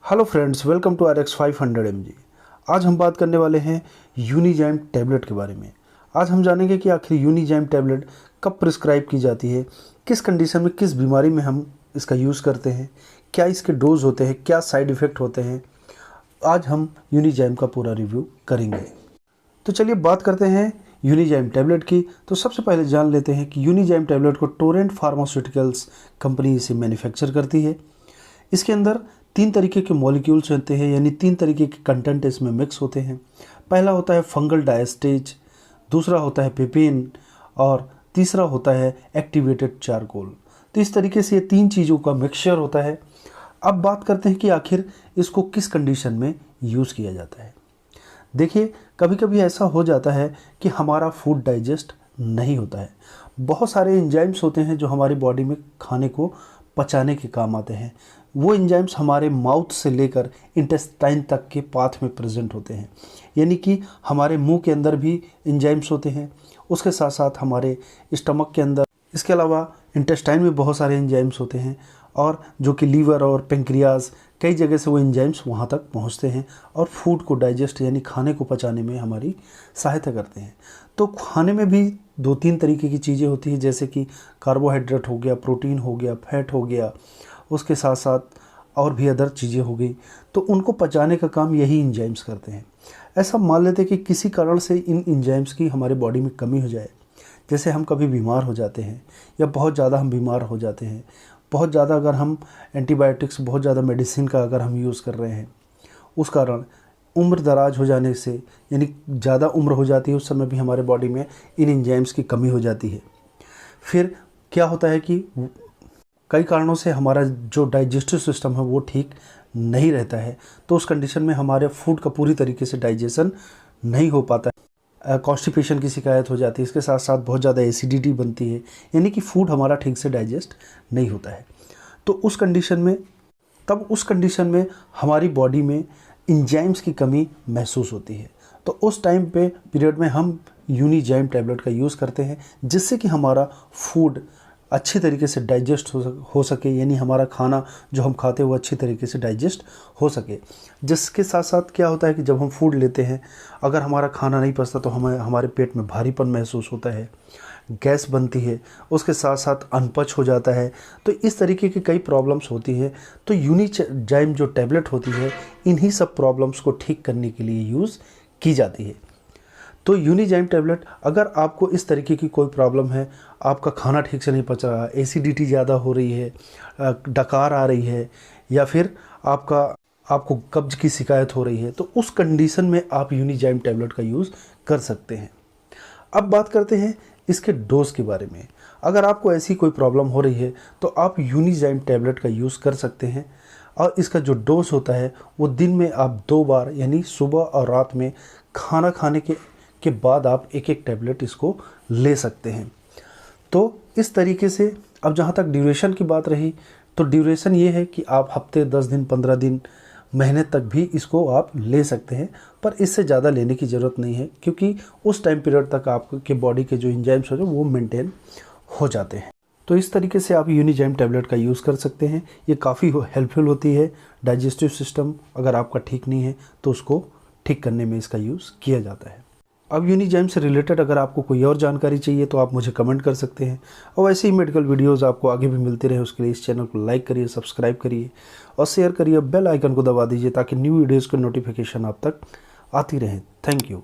Hello friends, welcome to RX500mg। आज हम बात करने वाले हैं यूनिजाइम टैबलेट के बारे में। आज हम जानेंगे कि आखिर यूनिजाइम टैबलेट कब प्रिस्क्राइब की जाती है, किस कंडीशन में, किस बीमारी में हम इसका यूज़ करते हैं, क्या इसके डोज होते हैं, क्या साइड इफ़ेक्ट होते हैं। आज हम यूनिजाइम का पूरा रिव्यू करेंगे। तो चलिए बात करते हैं यूनिजाइम टैबलेट की। तो सबसे पहले जान लेते हैं कि यूनिजाइम टैबलेट को टोरेंट फार्मास्यूटिकल्स कंपनी इसे मैन्युफैक्चर करती है। इसके अंदर 3 तरीके के मॉलिक्यूल्स होते हैं, यानी 3 तरीके के कंटेंट इसमें मिक्स होते हैं। पहला होता है फंगल डायस्टेज, दूसरा होता है पेपेन और तीसरा होता है एक्टिवेटेड चारकोल। तो इस तरीके से ये 3 चीज़ों का मिक्सचर होता है। अब बात करते हैं कि आखिर इसको किस कंडीशन में यूज़ किया जाता है। देखिए, कभी कभी ऐसा हो जाता है कि हमारा फूड डाइजेस्ट नहीं होता है। बहुत सारे एंजाइम्स होते हैं जो हमारी बॉडी में खाने को पचाने के काम आते हैं। वो एंजाइम्स हमारे माउथ से लेकर इंटेस्टाइन तक के पाथ में प्रेजेंट होते हैं, यानी कि हमारे मुंह के अंदर भी एंजाइम्स होते हैं, उसके साथ साथ हमारे स्टमक के अंदर, इसके अलावा इंटेस्टाइन में बहुत सारे एंजाइम्स होते हैं, और जो कि लीवर और पेंक्रियाज, कई जगह से वो एंजाइम्स वहाँ तक पहुँचते हैं और फूड को डाइजेस्ट यानी खाने को पचाने में हमारी सहायता करते हैं। तो खाने में भी 2-3 तरीके की चीज़ें होती हैं, जैसे कि कार्बोहाइड्रेट हो गया, प्रोटीन हो गया, फैट हो गया, उसके साथ साथ और भी अदर चीज़ें हो गई। तो उनको पचाने का काम यही एंजाइम्स करते हैं। ऐसा मान लेते हैं कि किसी कारण से इन एंजाइम्स की हमारे बॉडी में कमी हो जाए, जैसे हम कभी बीमार हो जाते हैं या बहुत ज़्यादा हम बीमार हो जाते हैं, बहुत ज़्यादा अगर हम एंटीबायोटिक्स, बहुत ज़्यादा मेडिसिन का अगर हम यूज़ कर रहे हैं, उस कारण उम्र दराज हो जाने से, यानी ज़्यादा उम्र हो जाती है, उस समय भी हमारे बॉडी में इन एंजाइम्स की कमी हो जाती है। फिर क्या होता है कि कई कारणों से हमारा जो डाइजेस्टिव सिस्टम है वो ठीक नहीं रहता है, तो उस कंडीशन में हमारे फूड का पूरी तरीके से डाइजेशन नहीं हो पाता है। कॉन्स्टिपेशन की शिकायत हो जाती है, इसके साथ साथ बहुत ज़्यादा एसिडिटी बनती है, यानी कि फूड हमारा ठीक से डाइजेस्ट नहीं होता है। तो उस कंडीशन में हमारी बॉडी में एंजाइम्स की कमी महसूस होती है। तो उस टाइम पे पीरियड में हम यूनिजाइम टैबलेट का यूज़ करते हैं, जिससे कि हमारा फूड अच्छी तरीके से डाइजेस्ट हो सके, यानी हमारा खाना जो हम खाते हैं वो अच्छी तरीके से डाइजेस्ट हो सके। जिसके साथ साथ क्या होता है कि जब हम फूड लेते हैं, अगर हमारा खाना नहीं पचता तो हमारे पेट में भारीपन महसूस होता है, गैस बनती है, उसके साथ साथ अनपच हो जाता है। तो इस तरीके की कई प्रॉब्लम्स होती है। तो यूनिजाइम जो टैबलेट होती है, इन्हीं सब प्रॉब्लम्स को ठीक करने के लिए यूज़ की जाती है। तो यूनिजाइम टैबलेट, अगर आपको इस तरीके की कोई प्रॉब्लम है, आपका खाना ठीक से नहीं पच रहा, एसिडिटी ज़्यादा हो रही है, डकार आ रही है, या फिर आपको कब्ज की शिकायत हो रही है, तो उस कंडीशन में आप यूनिजाइम टैबलेट का यूज़ कर सकते हैं। अब बात करते हैं इसके डोज के बारे में। अगर आपको ऐसी कोई प्रॉब्लम हो रही है तो आप यूनिजाइम टैबलेट का यूज़ कर सकते हैं, और इसका जो डोज होता है वो दिन में आप 2 बार, यानी सुबह और रात में खाना खाने के बाद आप एक टैबलेट इसको ले सकते हैं। तो इस तरीके से, अब जहाँ तक ड्यूरेशन की बात रही, तो ड्यूरेशन ये है कि आप हफ्ते, 10 दिन, 15 दिन, महीने तक भी इसको आप ले सकते हैं, पर इससे ज़्यादा लेने की ज़रूरत नहीं है, क्योंकि उस टाइम पीरियड तक आपके बॉडी के जो एंजाइम्स होते हैं वो मेंटेन हो जाते हैं। तो इस तरीके से आप यूनिजाइम टैबलेट का यूज़ कर सकते हैं। ये काफ़ी हेल्पफुल होती है। डाइजेस्टिव सिस्टम अगर आपका ठीक नहीं है तो उसको ठीक करने में इसका यूज़ किया जाता है। अब यूनिजाइम से रिलेटेड अगर आपको कोई और जानकारी चाहिए तो आप मुझे कमेंट कर सकते हैं, और वैसे ही मेडिकल वीडियोस आपको आगे भी मिलते रहे, उसके लिए इस चैनल को लाइक करिए, सब्सक्राइब करिए और शेयर करिए, बेल आइकन को दबा दीजिए ताकि न्यू वीडियोज़ की नोटिफिकेशन आप तक आती रहे। Thank you.